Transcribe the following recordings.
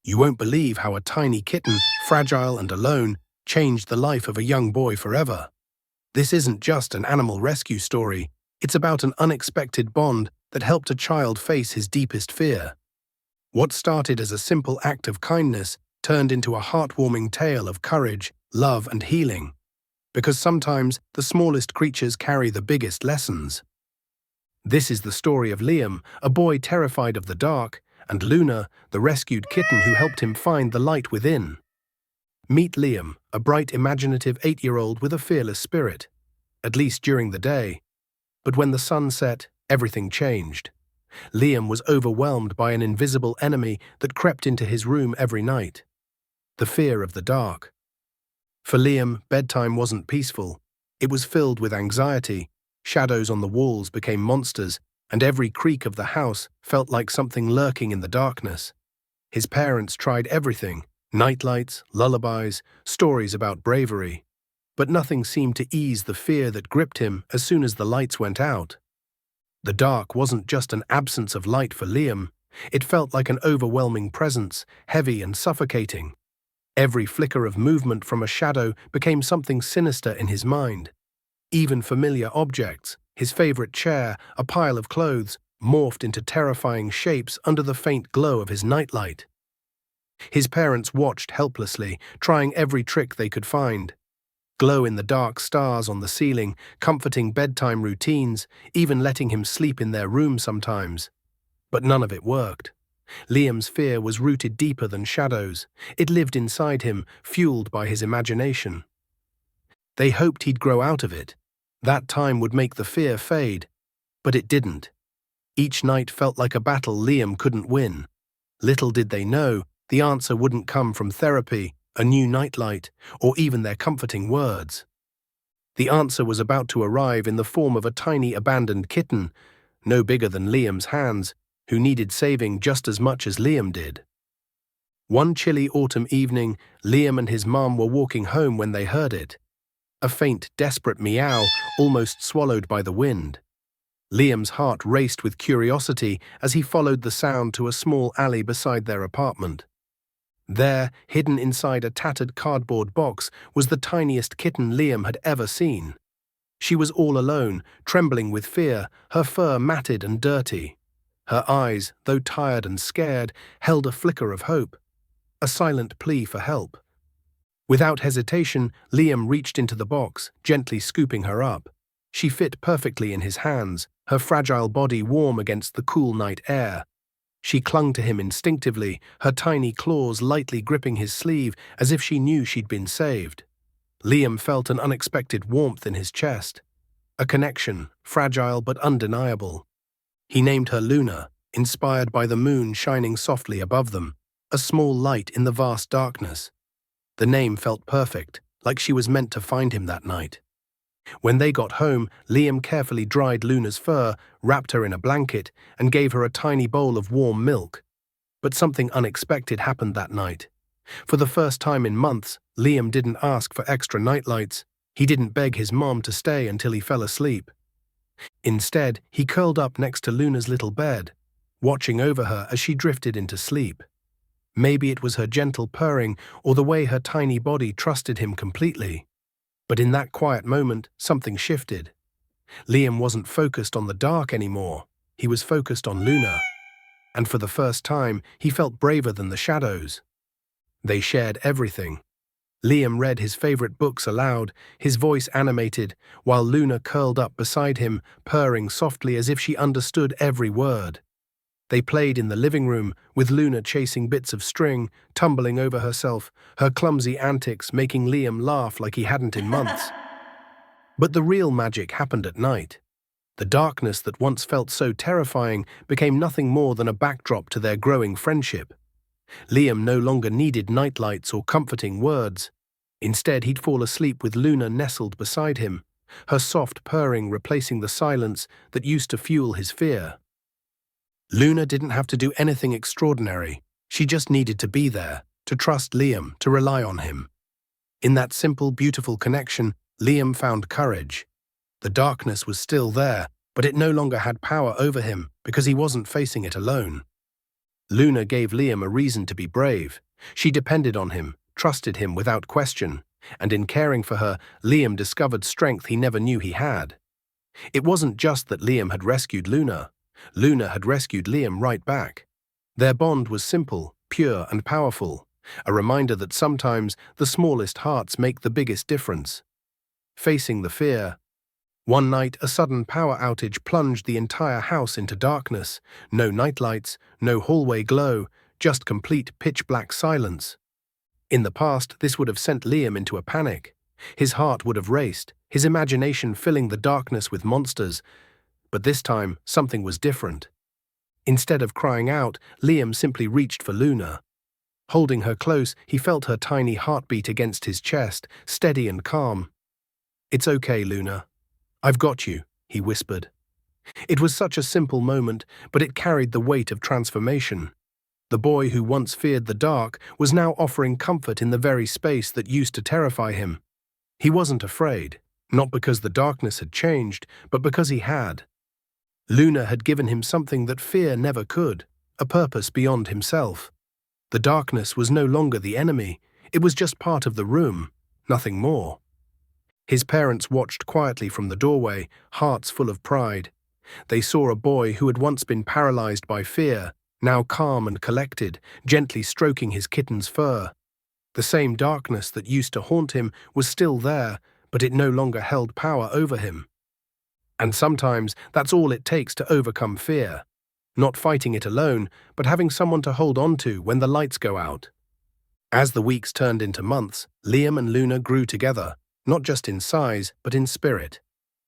You won't believe how a tiny kitten, fragile and alone, changed the life of a young boy forever. This isn't just an animal rescue story, it's about an unexpected bond that helped a child face his deepest fear. What started as a simple act of kindness turned into a heartwarming tale of courage, love, and healing. Because sometimes the smallest creatures carry the biggest lessons. This is the story of Liam, a boy terrified of the dark, and Luna, the rescued kitten who helped him find the light within. Meet Liam, a bright, imaginative 8-year-old with a fearless spirit, at least during the day. But when the sun set, everything changed. Liam was overwhelmed by an invisible enemy that crept into his room every night. The fear of the dark. For Liam, bedtime wasn't peaceful. It was filled with anxiety. Shadows on the walls became monsters, and every creak of the house felt like something lurking in the darkness. His parents tried everything: nightlights, lullabies, stories about bravery. But nothing seemed to ease the fear that gripped him as soon as the lights went out. The dark wasn't just an absence of light for Liam. It felt like an overwhelming presence, heavy and suffocating. Every flicker of movement from a shadow became something sinister in his mind. Even familiar objects, his favorite chair, a pile of clothes, morphed into terrifying shapes under the faint glow of his nightlight. His parents watched helplessly, trying every trick they could find. Glow-in-the-dark stars on the ceiling, comforting bedtime routines, even letting him sleep in their room sometimes. But none of it worked. Liam's fear was rooted deeper than shadows. It lived inside him, fueled by his imagination. They hoped he'd grow out of it. That time would make the fear fade. But it didn't. Each night felt like a battle Liam couldn't win. Little did they know, the answer wouldn't come from therapy, a new nightlight, or even their comforting words. The answer was about to arrive in the form of a tiny abandoned kitten, no bigger than Liam's hands, who needed saving just as much as Liam did. One chilly autumn evening, Liam and his mom were walking home when they heard it. A faint, desperate meow, almost swallowed by the wind. Liam's heart raced with curiosity as he followed the sound to a small alley beside their apartment. There, hidden inside a tattered cardboard box, was the tiniest kitten Liam had ever seen. She was all alone, trembling with fear, her fur matted and dirty. Her eyes, though tired and scared, held a flicker of hope, a silent plea for help. Without hesitation, Liam reached into the box, gently scooping her up. She fit perfectly in his hands, her fragile body warm against the cool night air. She clung to him instinctively, her tiny claws lightly gripping his sleeve as if she knew she'd been saved. Liam felt an unexpected warmth in his chest. A connection, fragile but undeniable. He named her Luna, inspired by the moon shining softly above them, a small light in the vast darkness. The name felt perfect, like she was meant to find him that night. When they got home, Liam carefully dried Luna's fur, wrapped her in a blanket, and gave her a tiny bowl of warm milk. But something unexpected happened that night. For the first time in months, Liam didn't ask for extra nightlights. He didn't beg his mom to stay until he fell asleep. Instead, he curled up next to Luna's little bed, watching over her as she drifted into sleep. Maybe it was her gentle purring or the way her tiny body trusted him completely. But in that quiet moment, something shifted. Liam wasn't focused on the dark anymore. He was focused on Luna. And for the first time, he felt braver than the shadows. They shared everything. Liam read his favorite books aloud, his voice animated, while Luna curled up beside him, purring softly as if she understood every word. They played in the living room, with Luna chasing bits of string, tumbling over herself, her clumsy antics making Liam laugh like he hadn't in months. But the real magic happened at night. The darkness that once felt so terrifying became nothing more than a backdrop to their growing friendship. Liam no longer needed nightlights or comforting words. Instead, he'd fall asleep with Luna nestled beside him, her soft purring replacing the silence that used to fuel his fear. Luna didn't have to do anything extraordinary. She just needed to be there, to trust Liam, to rely on him. In that simple, beautiful connection, Liam found courage. The darkness was still there, but it no longer had power over him because he wasn't facing it alone. Luna gave Liam a reason to be brave. She depended on him, trusted him without question, and in caring for her, Liam discovered strength he never knew he had. It wasn't just that Liam had rescued Luna. Luna had rescued Liam right back. Their bond was simple, pure, and powerful, a reminder that sometimes the smallest hearts make the biggest difference. Facing the fear. One night, a sudden power outage plunged the entire house into darkness. No nightlights, no hallway glow, just complete pitch-black silence. In the past, this would have sent Liam into a panic. His heart would have raced, his imagination filling the darkness with monsters. But this time, something was different. Instead of crying out, Liam simply reached for Luna. Holding her close, he felt her tiny heartbeat against his chest, steady and calm. "It's okay, Luna. I've got you," he whispered. It was such a simple moment, but it carried the weight of transformation. The boy who once feared the dark was now offering comfort in the very space that used to terrify him. He wasn't afraid, not because the darkness had changed, but because he had. Luna had given him something that fear never could, a purpose beyond himself. The darkness was no longer the enemy, it was just part of the room, nothing more. His parents watched quietly from the doorway, hearts full of pride. They saw a boy who had once been paralyzed by fear, now calm and collected, gently stroking his kitten's fur. The same darkness that used to haunt him was still there, but it no longer held power over him. And sometimes that's all it takes to overcome fear. Not fighting it alone, but having someone to hold on to when the lights go out. As the weeks turned into months, Liam and Luna grew together, not just in size, but in spirit.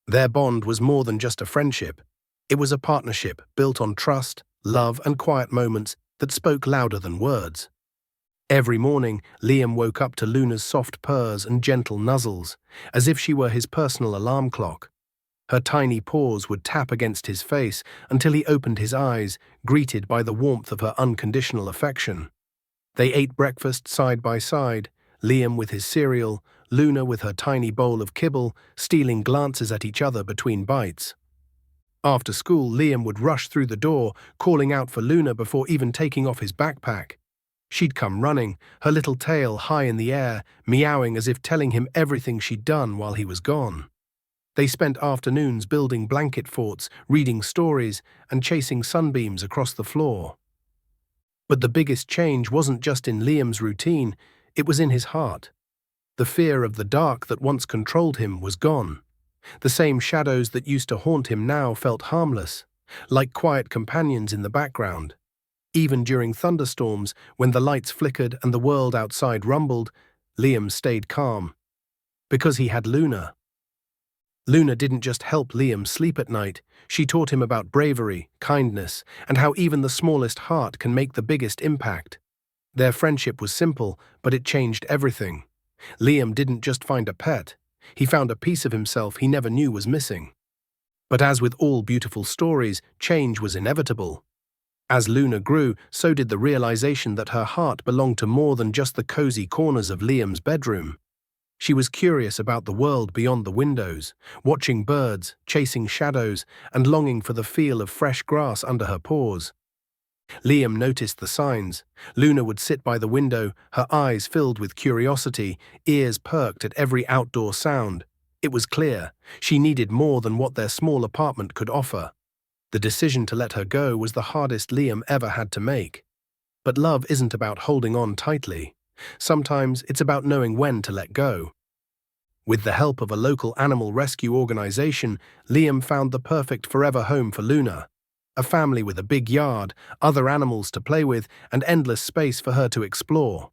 Their bond was more than just a friendship. It was a partnership built on trust, love, and quiet moments that spoke louder than words. Every morning, Liam woke up to Luna's soft purrs and gentle nuzzles, as if she were his personal alarm clock. Her tiny paws would tap against his face until he opened his eyes, greeted by the warmth of her unconditional affection. They ate breakfast side by side, Liam with his cereal, Luna with her tiny bowl of kibble, stealing glances at each other between bites. After school, Liam would rush through the door, calling out for Luna before even taking off his backpack. She'd come running, her little tail high in the air, meowing as if telling him everything she'd done while he was gone. They spent afternoons building blanket forts, reading stories, and chasing sunbeams across the floor. But the biggest change wasn't just in Liam's routine, it was in his heart. The fear of the dark that once controlled him was gone. The same shadows that used to haunt him now felt harmless, like quiet companions in the background. Even during thunderstorms, when the lights flickered and the world outside rumbled, Liam stayed calm. Because he had Luna. Luna didn't just help Liam sleep at night, she taught him about bravery, kindness, and how even the smallest heart can make the biggest impact. Their friendship was simple, but it changed everything. Liam didn't just find a pet, he found a piece of himself he never knew was missing. But as with all beautiful stories, change was inevitable. As Luna grew, so did the realization that her heart belonged to more than just the cozy corners of Liam's bedroom. She was curious about the world beyond the windows, watching birds, chasing shadows, and longing for the feel of fresh grass under her paws. Liam noticed the signs. Luna would sit by the window, her eyes filled with curiosity, ears perked at every outdoor sound. It was clear, she needed more than what their small apartment could offer. The decision to let her go was the hardest Liam ever had to make. But love isn't about holding on tightly. Sometimes it's about knowing when to let go. With the help of a local animal rescue organization, Liam found the perfect forever home for Luna. A family with a big yard, other animals to play with, and endless space for her to explore.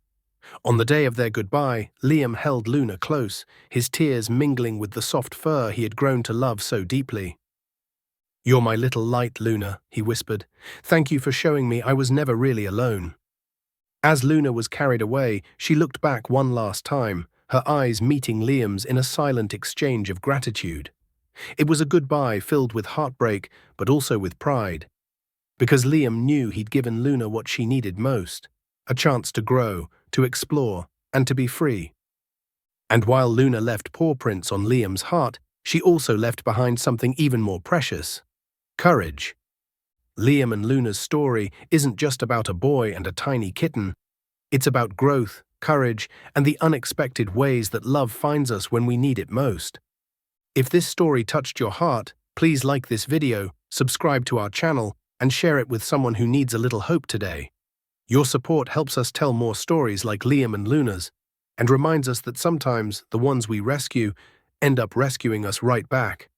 On the day of their goodbye, Liam held Luna close, his tears mingling with the soft fur he had grown to love so deeply. "You're my little light, Luna," he whispered. "Thank you for showing me I was never really alone." As Luna was carried away, she looked back one last time, her eyes meeting Liam's in a silent exchange of gratitude. It was a goodbye filled with heartbreak, but also with pride. Because Liam knew he'd given Luna what she needed most, a chance to grow, to explore, and to be free. And while Luna left paw prints on Liam's heart, she also left behind something even more precious: courage. Liam and Luna's story isn't just about a boy and a tiny kitten. It's about growth, courage, and the unexpected ways that love finds us when we need it most. If this story touched your heart, please like this video, subscribe to our channel, and share it with someone who needs a little hope today. Your support helps us tell more stories like Liam and Luna's, and reminds us that sometimes the ones we rescue end up rescuing us right back.